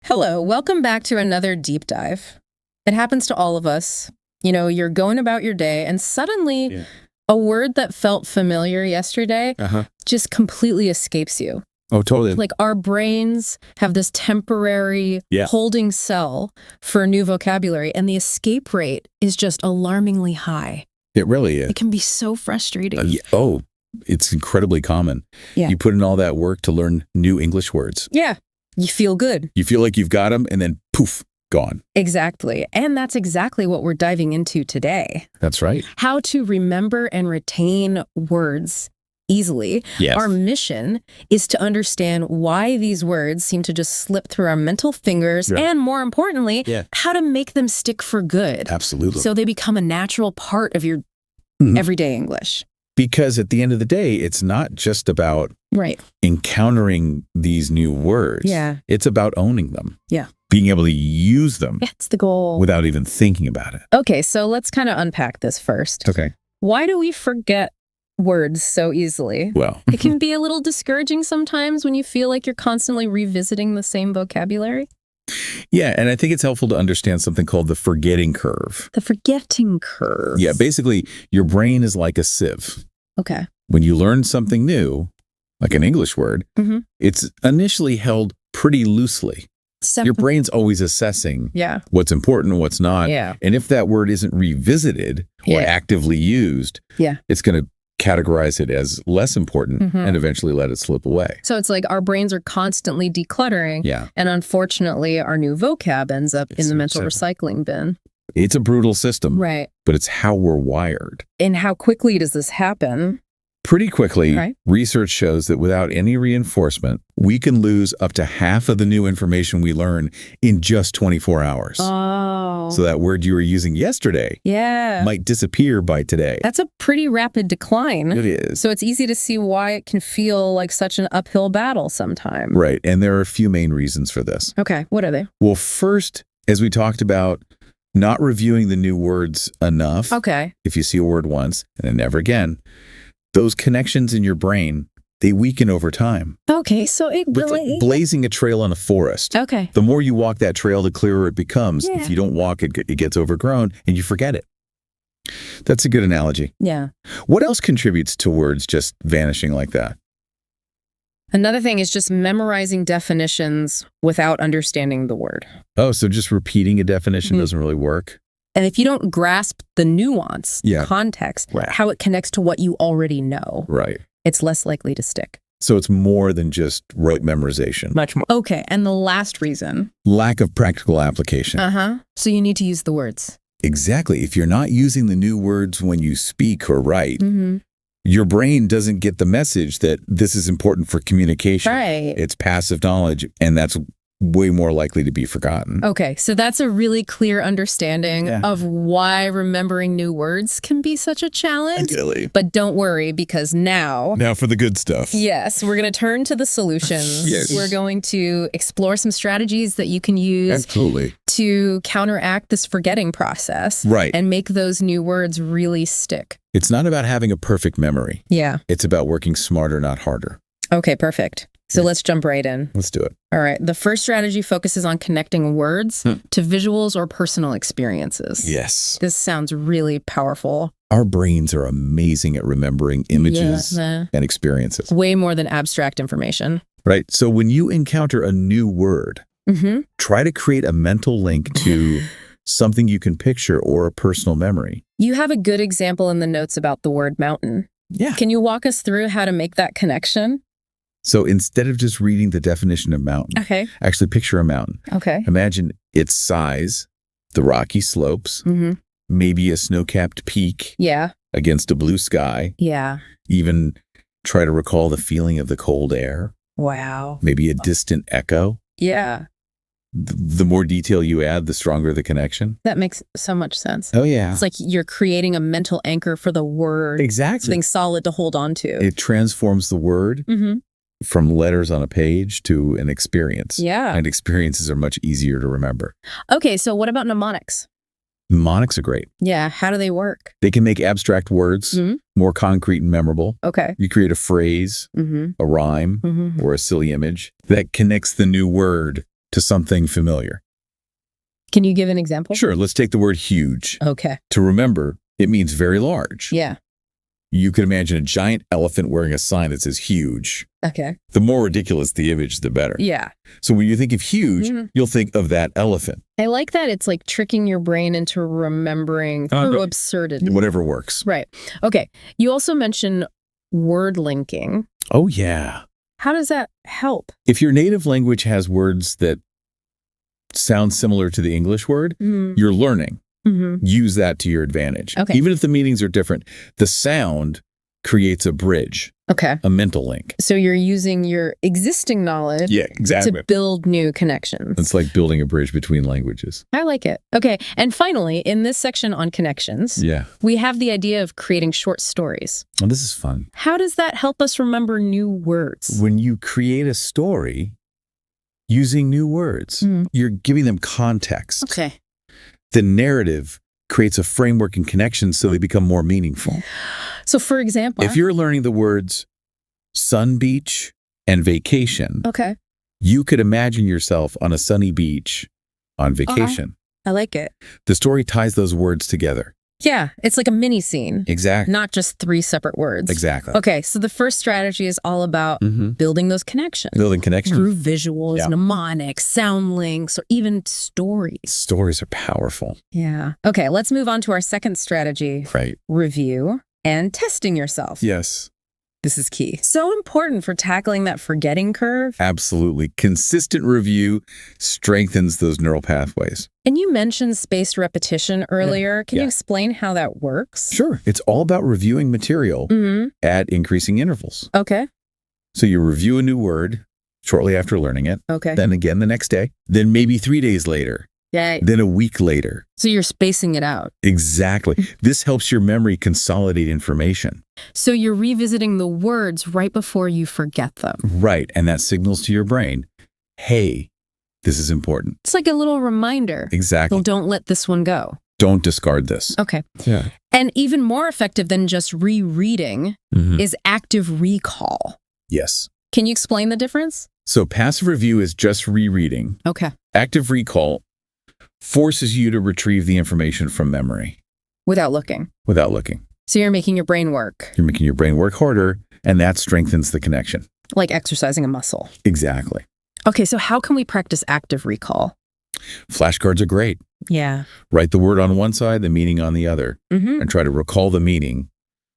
Hello, welcome back to another deep dive. It happens to all of us. You know, you're going about your day and suddenly a word that felt familiar yesterday just completely escapes you. Oh, totally. Like our brains have this temporary holding cell for new vocabulary, and the escape rate is just alarmingly high. It really is. It can be so frustrating. It's incredibly common. Yeah. You put in all that work to learn new English words. Yeah. You feel good. You feel like you've got them, and then poof, gone. Exactly. And that's exactly what we're diving into today. That's right. How to remember and retain words easily. Yes. Our mission is to understand why these words seem to just slip through our mental fingers, and more importantly, how to make them stick for good. Absolutely. So they become a natural part of your everyday English. Because at the end of the day, it's not just about encountering these new words. Yeah. It's about owning them. Yeah. Being able to use them. That's the goal. Without even thinking about it. Okay, so let's kind of unpack this first. Okay. Why do we forget words so easily? Well, it can be a little discouraging sometimes when you feel like you're constantly revisiting the same vocabulary. Yeah, and I think it's helpful to understand something called the forgetting curve. The forgetting curve. Yeah, basically, your brain is like a sieve. Okay. When you learn something new, like an English word, it's initially held pretty loosely. Your brain's always assessing what's important and what's not. Yeah. And if that word isn't revisited or actively used, it's going to categorize it as less important and eventually let it slip away. So it's like our brains are constantly decluttering. Yeah. And unfortunately, our new vocab ends up in the mental recycling bin. It's a brutal system. Right. But it's how we're wired. And how quickly does this happen? Pretty quickly, research shows that without any reinforcement, we can lose up to half of the new information we learn in just 24 hours. Oh. So that word you were using yesterday might disappear by today. That's a pretty rapid decline. It is. So it's easy to see why it can feel like such an uphill battle sometimes. Right. And there are a few main reasons for this. Okay. What are they? Well, first, as we talked about, not reviewing the new words enough. Okay. If you see a word once and then never again, those connections in your brain, they weaken over time. Okay, so it really... Like blazing a trail in a forest. Okay. The more you walk that trail, the clearer it becomes. Yeah. If you don't walk it, it gets overgrown and you forget it. That's a good analogy. Yeah. What else contributes to words just vanishing like that? Another thing is just memorizing definitions without understanding the word. Oh, so just repeating a definition doesn't really work? And if you don't grasp the nuance, context, how it connects to what you already know, it's less likely to stick. So it's more than just rote memorization. Much more. Okay, and the last reason. Lack of practical application. So you need to use the words. Exactly. If you're not using the new words when you speak or write, your brain doesn't get the message that this is important for communication. Right. It's passive knowledge, and that's way more likely to be forgotten. Okay, so that's a really clear understanding of why remembering new words can be such a challenge. Really. But don't worry, because now for the good stuff. Yes, we're going to turn to the solutions. We're going to explore some strategies that you can use to counteract this forgetting process and make those new words really stick. It's not about having a perfect memory. Yeah. It's about working smarter, not harder. Okay, perfect. So let's jump right in. Let's do it. All right. The first strategy focuses on connecting words to visuals or personal experiences. Yes. This sounds really powerful. Our brains are amazing at remembering images and experiences. Way more than abstract information. Right. So when you encounter a new word, try to create a mental link to something you can picture or a personal memory. You have a good example in the notes about the word mountain. Yeah. Can you walk us through how to make that connection? So instead of just reading the definition of mountain, actually picture a mountain. Okay. Imagine its size, the rocky slopes, maybe a snow-capped peak against a blue sky. Yeah. Even try to recall the feeling of the cold air. Wow. Maybe a distant echo. Yeah. The more detail you add, the stronger the connection. That makes so much sense. Oh, yeah. It's like you're creating a mental anchor for the word. Exactly. Something solid to hold on to. It transforms the word from letters on a page to an experience. Yeah. And experiences are much easier to remember. Okay, so what about mnemonics? Mnemonics are great. Yeah, how do they work? They can make abstract words more concrete and memorable. Okay. You create a phrase, a rhyme, or a silly image that connects the new word to something familiar. Can you give an example? Sure. Let's take the word huge. Okay. To remember, it means very large. Yeah. You could imagine a giant elephant wearing a sign that says huge. Okay. The more ridiculous the image, the better. Yeah. So when you think of huge, you'll think of that elephant. I like that. It's like tricking your brain into remembering through absurdity. Whatever works. Right. Okay. You also mentioned word linking. Oh, yeah. How does that help? If your native language has words that sound similar to the English word, you're learning. Use that to your advantage. Okay. Even if the meanings are different, the sound creates a bridge. Okay. A mental link. So you're using your existing knowledge to build new connections. It's like building a bridge between languages. I like it. Okay. And finally, in this section on connections, we have the idea of creating short stories. Oh, this is fun. How does that help us remember new words? When you create a story using new words, you're giving them context. Okay. The narrative creates a framework and connection so they become more meaningful. So for example, if you're learning the words sun, beach, and vacation, you could imagine yourself on a sunny beach on vacation. I like it. The story ties those words together. Yeah, it's like a mini scene. Exactly. Not just 3 separate words. Exactly. Okay, so the first strategy is all about building those connections. Building connections. Through visuals, mnemonics, sound links, or even stories. Stories are powerful. Yeah. Okay, let's move on to our second strategy. Right. Review and testing yourself. Yes. This is key. So important for tackling that forgetting curve. Absolutely. Consistent review strengthens those neural pathways. And you mentioned spaced repetition earlier. Can you explain how that works? Sure. It's all about reviewing material at increasing intervals. Okay. So you review a new word shortly after learning it. Okay. Then again the next day. Then maybe 3 days later. Yeah. Then a week later. So you're spacing it out. Exactly. This helps your memory consolidate information. So you're revisiting the words right before you forget them. Right. And that signals to your brain, hey, this is important. It's like a little reminder. Exactly. Well, don't let this one go. Don't discard this. Okay. Yeah. And even more effective than just rereading is active recall. Yes. Can you explain the difference? So passive review is just rereading. Okay. Active recall forces you to retrieve the information from memory. Without looking. Without looking. So you're making your brain work. You're making your brain work harder, and that strengthens the connection. Like exercising a muscle. Exactly. Okay, so how can we practice active recall? Flashcards are great. Yeah. Write the word on one side, the meaning on the other, and try to recall the meaning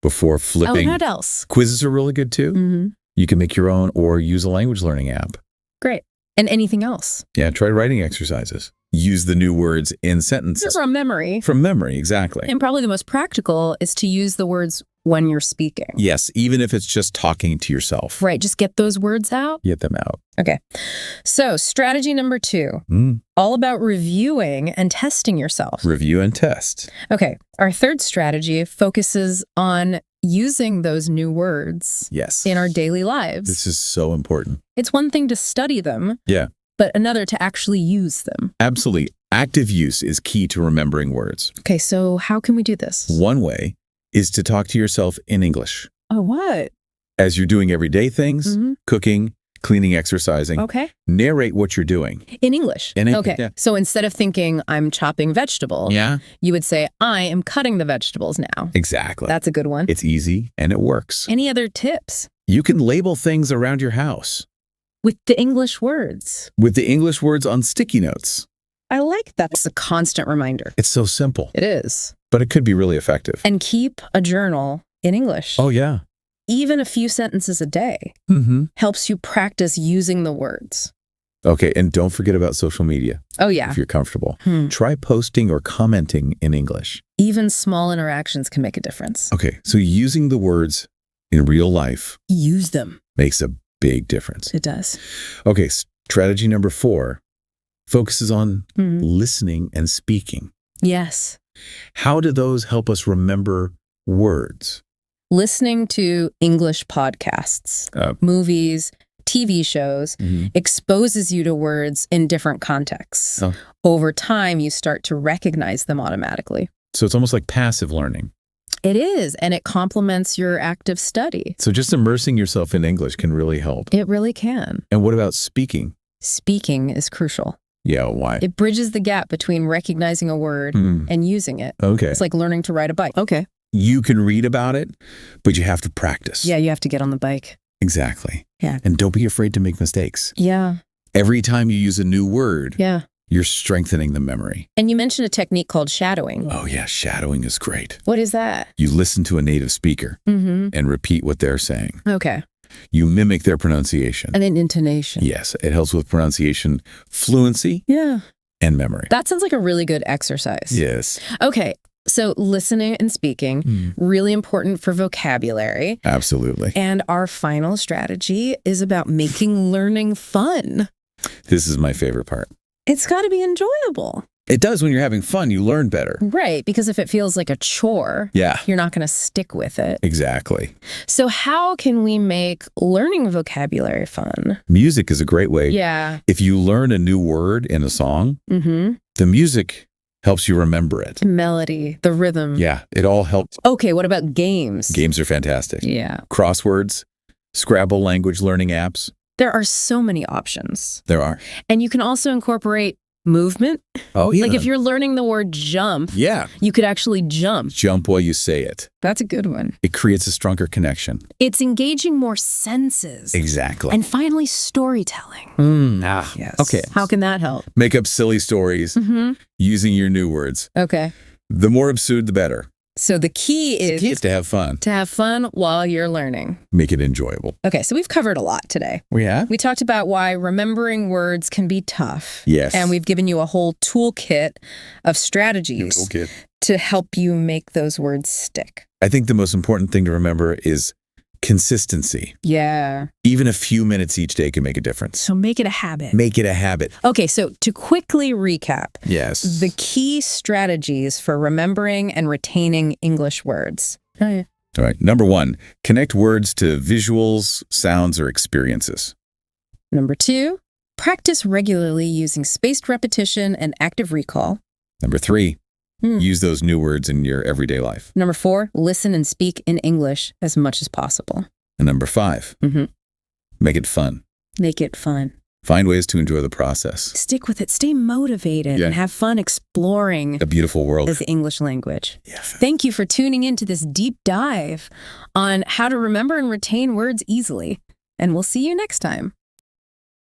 before flipping. Oh, what else? Quizzes are really good too. You can make your own or use a language learning app. Great. And anything else? Yeah, try writing exercises. Use the new words in sentences. From memory. From memory, exactly. And probably the most practical is to use the words when you're speaking. Yes, even if it's just talking to yourself. Right, just get those words out. Get them out. Okay. So strategy number 2, all about reviewing and testing yourself. Review and test. Okay. Our third strategy focuses on using those new words in our daily lives. This is so important. It's one thing to study them, but another to actually use them. Absolutely. Active use is key to remembering words. Okay, so how can we do this? One way is to talk to yourself in English. Oh, what? As you're doing everyday things, cooking, cleaning, exercising. Okay. Narrate what you're doing. In English? Okay. Yeah. So instead of thinking, I'm chopping vegetables, you would say, I am cutting the vegetables now. Exactly. That's a good one. It's easy and it works. Any other tips? You can label things around your house. With the English words. With the English words on sticky notes. I like that. It's a constant reminder. It's so simple. It is. But it could be really effective. And keep a journal in English. Oh, yeah. Even a few sentences a day helps you practice using the words. Okay, and don't forget about social media. Oh, yeah. If you're comfortable. Try posting or commenting in English. Even small interactions can make a difference. Okay, so using the words in real life. Use them. Makes a big difference. It does. Okay, strategy number 4 focuses on listening and speaking. Yes. How do those help us remember words? Listening to English podcasts, movies, TV shows exposes you to words in different contexts. Over time, you start to recognize them automatically. So it's almost like passive learning. It is, and it complements your active study. So just immersing yourself in English can really help. It really can. And what about speaking? speaking is crucial. Yeah, why? It bridges the gap between recognizing a word and using it. Okay. It's like learning to ride a bike. Okay. You can read about it, but you have to practice. Yeah, you have to get on the bike. Exactly. Yeah. And don't be afraid to make mistakes. Yeah. Every time you use a new word, you're strengthening the memory. And you mentioned a technique called shadowing. Oh, yeah. Shadowing is great. What is that? You listen to a native speaker and repeat what they're saying. Okay. You mimic their pronunciation. And then intonation. Yes. It helps with pronunciation, fluency, and memory. That sounds like a really good exercise. Yes. Okay. So listening and speaking, really important for vocabulary. Absolutely. And our final strategy is about making learning fun. This is my favorite part. It's got to be enjoyable. It does. When you're having fun, you learn better. Right. Because if it feels like a chore, you're not going to stick with it. Exactly. So how can we make learning vocabulary fun? Music is a great way. Yeah. If you learn a new word in a song, the music helps you remember it. The melody, the rhythm. Yeah. It all helps. Okay. What about games? Games are fantastic. Yeah. Crosswords, Scrabble language learning apps. There are so many options. There are. And you can also incorporate movement. Oh, yeah. Like if you're learning the word jump, you could actually jump. Jump while you say it. That's a good one. It creates a stronger connection. It's engaging more senses. Exactly. And finally, storytelling. Yes. Okay. How can that help? Make up silly stories using your new words. Okay. The more absurd, the better. So the key is to have fun. To have fun while you're learning. Make it enjoyable. Okay, so we've covered a lot today. Yeah. We talked about why remembering words can be tough. Yes. And we've given you a whole toolkit of strategies to help you make those words stick. I think the most important thing to remember is consistency. Yeah. Even a few minutes each day can make a difference. So make it a habit. Make it a habit. Okay, so to quickly recap. Yes. The key strategies for remembering and retaining English words. All right. Number 1, connect words to visuals, sounds, or experiences. Number 2, practice regularly using spaced repetition and active recall. Number 3, use those new words in your everyday life. Number 4, listen and speak in English as much as possible. And number 5, make it fun. Make it fun. Find ways to enjoy the process. Stick with it. Stay motivated and have fun exploring a beautiful world of the English language. Yeah. Thank you for tuning in to this deep dive on how to remember and retain words easily. And we'll see you next time.